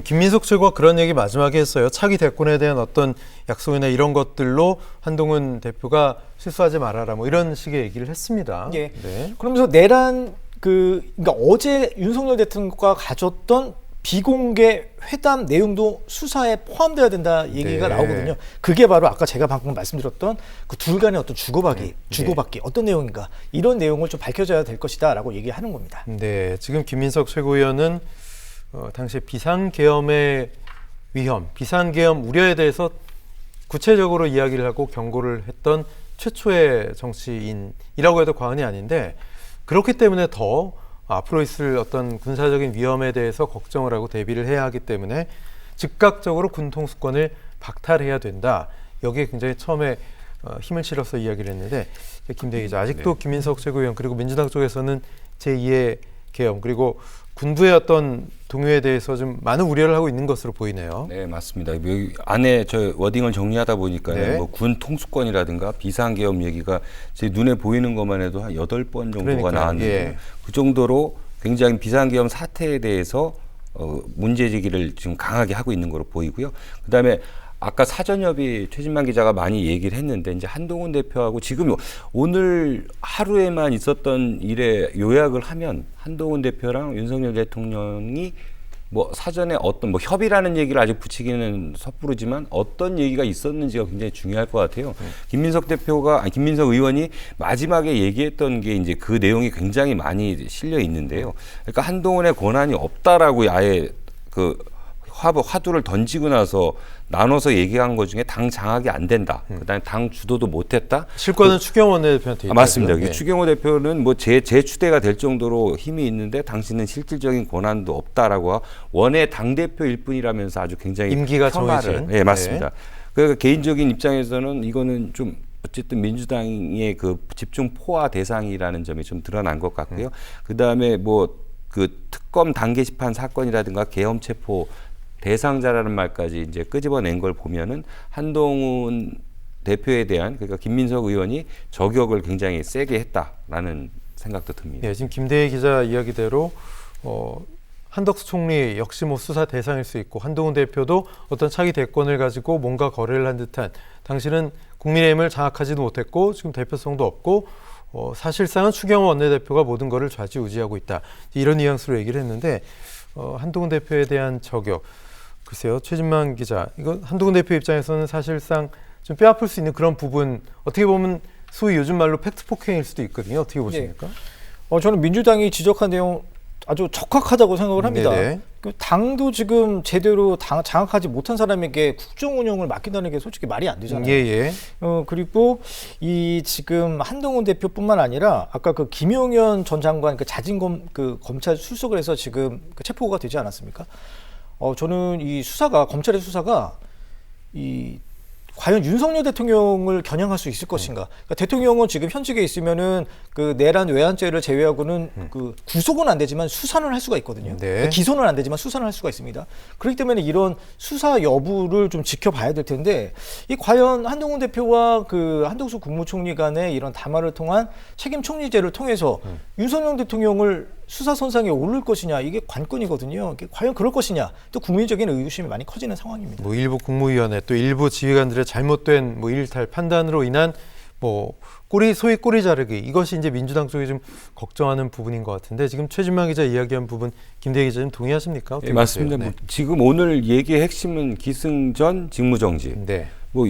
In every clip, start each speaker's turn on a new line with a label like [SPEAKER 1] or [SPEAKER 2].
[SPEAKER 1] 김민석 최고가 그런 얘기 마지막에 했어요. 차기 대권에 대한 어떤 약속이나 이런 것들로 한동훈 대표가 실수하지 말아라 뭐 이런 식의 얘기를 했습니다.
[SPEAKER 2] 예.
[SPEAKER 1] 네.
[SPEAKER 2] 그러면서 내란 그러니까 어제 윤석열 대통령과 가졌던 비공개 회담 내용도 수사에 포함돼야 된다 얘기가
[SPEAKER 1] 네.
[SPEAKER 2] 나오거든요. 그게 바로 아까 제가 방금 말씀드렸던 그 둘 간의 어떤 주고받기 어떤 내용인가 이런 내용을 좀 밝혀져야 될 것이다라고 얘기하는 겁니다.
[SPEAKER 1] 네. 지금 김민석 최고위원은 당시 비상계엄의 위험, 비상계엄 우려에 대해서 구체적으로 이야기를 하고 경고를 했던 최초의 정치인이라고 해도 과언이 아닌데 그렇기 때문에 더 앞으로 있을 어떤 군사적인 위험에 대해서 걱정을 하고 대비를 해야 하기 때문에 즉각적으로 군 통수권을 박탈해야 된다. 여기에 굉장히 처음에 힘을 실어서 이야기를 했는데 김대기 기자, 아직도 김민석 최고위원 그리고 민주당 쪽에서는 제2의 계엄 그리고 군부의 어떤 동요에 대해서 좀 많은 우려를 하고 있는 것으로 보이네요.
[SPEAKER 3] 네, 맞습니다. 여기 안에 저 워딩을 정리하다 보니까
[SPEAKER 1] 네.
[SPEAKER 3] 뭐 군 통수권이라든가 비상계엄 얘기가 제 눈에 보이는 것만 해도 한 8번 정도가
[SPEAKER 1] 그러니까요.
[SPEAKER 3] 나왔는데
[SPEAKER 1] 예.
[SPEAKER 3] 그 정도로 굉장히 비상계엄 사태에 대해서 문제 제기를 지금 강하게 하고 있는 것으로 보이고요. 그다음에 아까 사전협의 최진만 기자가 많이 얘기를 했는데 이제 한동훈 대표하고 지금 오늘 하루에만 있었던 일에 요약을 하면 한동훈 대표랑 윤석열 대통령이 뭐 사전에 어떤 뭐 협의라는 얘기를 아직 붙이기는 섣부르지만 어떤 얘기가 있었는지가 굉장히 중요할 것 같아요. 김민석 의원이 마지막에 얘기했던 게 이제 그 내용이 굉장히 많이 실려 있는데요. 그러니까 한동훈의 권한이 없다라고 아예 그 화두를 던지고 나서 나눠서 얘기한 것 중에 당 장악이 안 된다. 그다음에 당 주도도 못했다.
[SPEAKER 1] 실권은 추경호 원내대표한테 있다고요?
[SPEAKER 3] 맞습니다.
[SPEAKER 1] 네.
[SPEAKER 3] 추경호 대표는 뭐 재추대가 될 정도로 힘이 있는데 당신은 실질적인 권한도 없다라고 원외 당 대표일 뿐이라면서 아주 굉장히
[SPEAKER 1] 임기가
[SPEAKER 3] 폄하를.
[SPEAKER 1] 정해진.
[SPEAKER 3] 네, 맞습니다. 그러니까 개인적인 입장에서는 이거는 좀 어쨌든 민주당의 그 집중 포화 대상이라는 점이 좀 드러난 것 같고요. 그다음에 뭐 그 특검 당 게시판 사건이라든가 계엄 체포 대상자라는 말까지 이제 끄집어낸 걸 보면은 한동훈 대표에 대한 그러니까 김민석 의원이 저격을 굉장히 세게 했다라는 생각도 듭니다.
[SPEAKER 1] 네, 지금 김대희 기자 이야기대로 한덕수 총리 역시 뭐 수사 대상일 수 있고 한동훈 대표도 어떤 차기 대권을 가지고 뭔가 거래를 한 듯한 당신은 국민의힘을 장악하지도 못했고 지금 대표성도 없고 사실상은 추경호 원내대표가 모든 것을 좌지우지하고 있다. 이런 뉘앙스로 얘기를 했는데 한동훈 대표에 대한 저격 글쎄요, 최진만 기자, 이거 한동훈 대표 입장에서는 사실상 좀 뼈아플 수 있는 그런 부분 어떻게 보면 소위 요즘 말로 팩트 폭행일 수도 있거든요. 어떻게 보십니까?
[SPEAKER 2] 저는 민주당이 지적한 내용 아주 적확하다고 생각을 합니다.
[SPEAKER 1] 네네.
[SPEAKER 2] 당도 지금 제대로 장악하지 못한 사람에게 국정 운영을 맡긴다는 게 솔직히 말이 안 되잖아요.
[SPEAKER 1] 예.
[SPEAKER 2] 그리고 이 지금 한동훈 대표뿐만 아니라 아까 그 김용현 전 장관 그 자진검 그 검찰 출석을 해서 지금 그 체포가 되지 않았습니까? 저는 이 수사가 검찰의 수사가 이 과연 윤석열 대통령을 겨냥할 수 있을 것인가? 그러니까 대통령은 지금 현직에 있으면은 그 내란 외환죄를 제외하고는 그 구속은 안 되지만 수사는 할 수가 있거든요.
[SPEAKER 1] 네.
[SPEAKER 2] 그러니까 기소는 안 되지만 수사는 할 수가 있습니다. 그렇기 때문에 이런 수사 여부를 좀 지켜봐야 될 텐데 이 과연 한동훈 대표와 그 한덕수 국무총리 간의 이런 담화를 통한 책임 총리제를 통해서 윤석열 대통령을 수사 선상에 오를 것이냐 이게 관건이거든요. 이게 과연 그럴 것이냐 또 국민적인 의구심이 많이 커지는 상황입니다.
[SPEAKER 1] 뭐 일부 국무위원회 또 일부 지휘관들의 잘못된 뭐 일탈 판단으로 인한 뭐 소위 꼬리 자르기 이것이 이제 민주당 쪽이 좀 걱정하는 부분인 것 같은데 지금 최진만 기자 이야기한 부분 김대기 기자님 동의하십니까?
[SPEAKER 3] 네, 맞습니다.
[SPEAKER 1] 네.
[SPEAKER 3] 뭐 지금 오늘 얘기의 핵심은 기승전 직무정지.
[SPEAKER 1] 네.
[SPEAKER 3] 뭐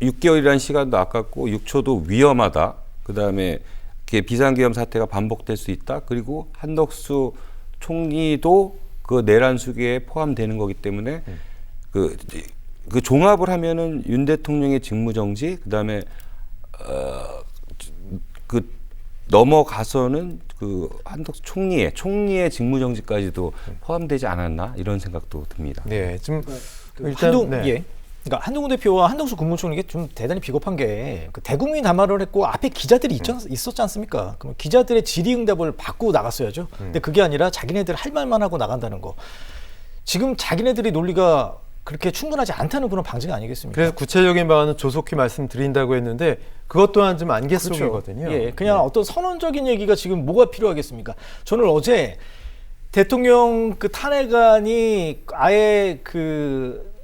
[SPEAKER 3] 6개월이라는 시간도 아깝고 6초도 위험하다. 그다음에 비상계엄 사태가 반복될 수 있다. 그리고 한덕수 총리도 그 내란 수계에 포함되는 거기 때문에 그 종합을 하면은 윤 대통령의 직무정지, 그다음에 그 넘어가서는 그 한덕수 총리의 직무정지까지도 포함되지 않았나 이런 생각도 듭니다.
[SPEAKER 1] 네, 지금
[SPEAKER 2] 일단
[SPEAKER 1] 네.
[SPEAKER 2] 그러니까 한동훈 대표와 한덕수 국무총리가 좀 대단히 비겁한 게 그 대국민 담화를 했고 앞에 기자들이 있었지 않습니까? 그럼 기자들의 질의응답을 받고 나갔어야죠. 근데 그게 아니라 자기네들 할 말만 하고 나간다는 거. 지금 자기네들의 논리가 그렇게 충분하지 않다는 그런 방증 아니겠습니까?
[SPEAKER 1] 그래서 구체적인 방안은 조속히 말씀드린다고 했는데 그것 또한 좀 안개 속이거든요.
[SPEAKER 2] 그냥 어떤 선언적인 얘기가 지금 뭐가 필요하겠습니까? 저는 어제 대통령 그 탄핵안이 아예 그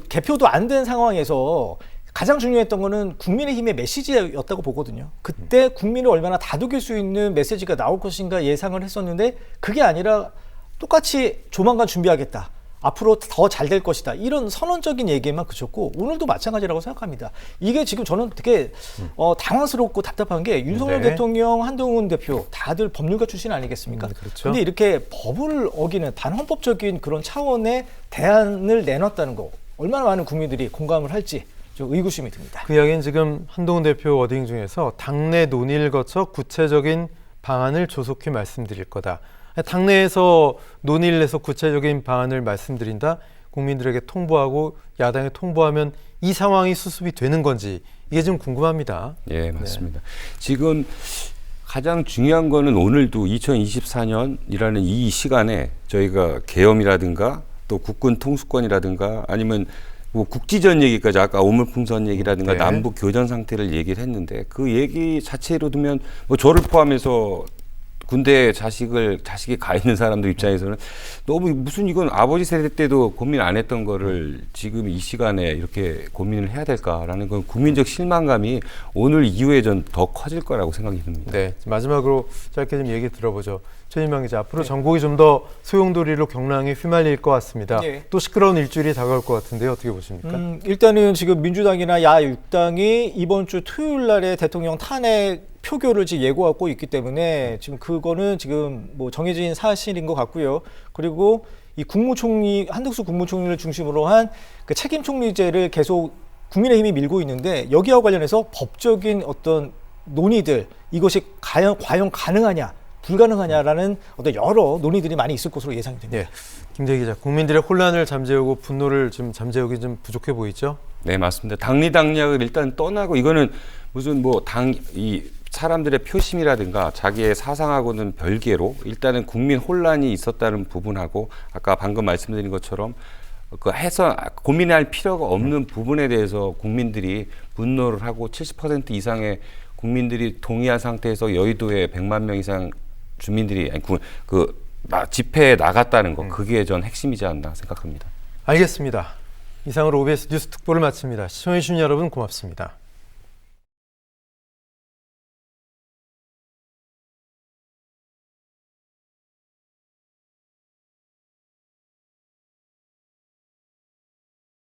[SPEAKER 2] 개표도 안 된 상황에서 가장 중요했던 거는 국민의힘의 메시지였다고 보거든요. 그때 국민을 얼마나 다독일 수 있는 메시지가 나올 것인가 예상을 했었는데 그게 아니라 똑같이 조만간 준비하겠다. 앞으로 더 잘 될 것이다. 이런 선언적인 얘기에만 그쳤고 오늘도 마찬가지라고 생각합니다. 이게 지금 저는 되게 당황스럽고 답답한 게 윤석열
[SPEAKER 1] 네.
[SPEAKER 2] 대통령, 한동훈 대표 다들 법률가 출신 아니겠습니까?
[SPEAKER 1] 그렇죠.
[SPEAKER 2] 근데 이렇게 법을 어기는 반헌법적인 그런 차원의 대안을 내놨다는 거 얼마나 많은 국민들이 공감을 할지 좀 의구심이 듭니다.
[SPEAKER 1] 그 이야기는 지금 한동훈 대표 워딩 중에서 당내 논의를 거쳐 구체적인 방안을 조속히 말씀드릴 거다. 당내에서 논의를 해서 구체적인 방안을 말씀드린다. 국민들에게 통보하고 야당에 통보하면 이 상황이 수습이 되는 건지 이게 좀 궁금합니다.
[SPEAKER 3] 예, 맞습니다. 지금 가장 중요한 거는 오늘도 2024년이라는 이 시간에 저희가 계엄이라든가 또 국군 통수권이라든가 아니면 뭐 국지전 얘기까지 아까 오물풍선 얘기라든가
[SPEAKER 1] 네.
[SPEAKER 3] 남북 교전 상태를 얘기를 했는데 그 얘기 자체로 두면 뭐 저를 포함해서 군대에 자식이 가 있는 사람들 입장에서는 너무 무슨 이건 아버지 세대 때도 고민 안 했던 거를 지금 이 시간에 이렇게 고민을 해야 될까라는 건 국민적 실망감이 오늘 이후에 전 더 커질 거라고 생각이 듭니다.
[SPEAKER 1] 네, 마지막으로 짧게 좀 얘기 들어보죠. 최진명 기자, 앞으로 전국이 좀 더 소용돌이로 경랑에 휘말릴 것 같습니다.
[SPEAKER 2] 네.
[SPEAKER 1] 또 시끄러운 일주일이 다가올 것 같은데요. 어떻게 보십니까?
[SPEAKER 2] 일단은 지금 민주당이나 야6당이 이번 주 토요일 날에 대통령 탄핵 표결을 지금 예고하고 있기 때문에 지금 그거는 지금 뭐 정해진 사실인 것 같고요. 그리고 이 국무총리 한덕수 국무총리를 중심으로 한 그 책임 총리제를 계속 국민의힘이 밀고 있는데 여기와 관련해서 법적인 어떤 논의들 이것이 과연 가능하냐 불가능하냐라는 어떤 여러 논의들이 많이 있을 것으로 예상이 됩니다.
[SPEAKER 1] 네, 김대기 기자, 국민들의 혼란을 잠재우고 분노를 좀 잠재우기 좀 부족해 보이죠?
[SPEAKER 3] 네, 맞습니다. 당리당략을 일단 떠나고 이거는 무슨 뭐 이 사람들의 표심이라든가 자기의 사상하고는 별개로 일단은 국민 혼란이 있었다는 부분하고 아까 방금 말씀드린 것처럼 그 고민할 필요가 없는 부분에 대해서 국민들이 분노를 하고 70% 이상의 국민들이 동의한 상태에서 여의도에 100만 명 이상 주민들이 집회에 나갔다는 거 그게 전 핵심이지 않나 생각합니다.
[SPEAKER 1] 알겠습니다. 이상으로 OBS 뉴스 특보를 마칩니다. 시청해주신 여러분 고맙습니다.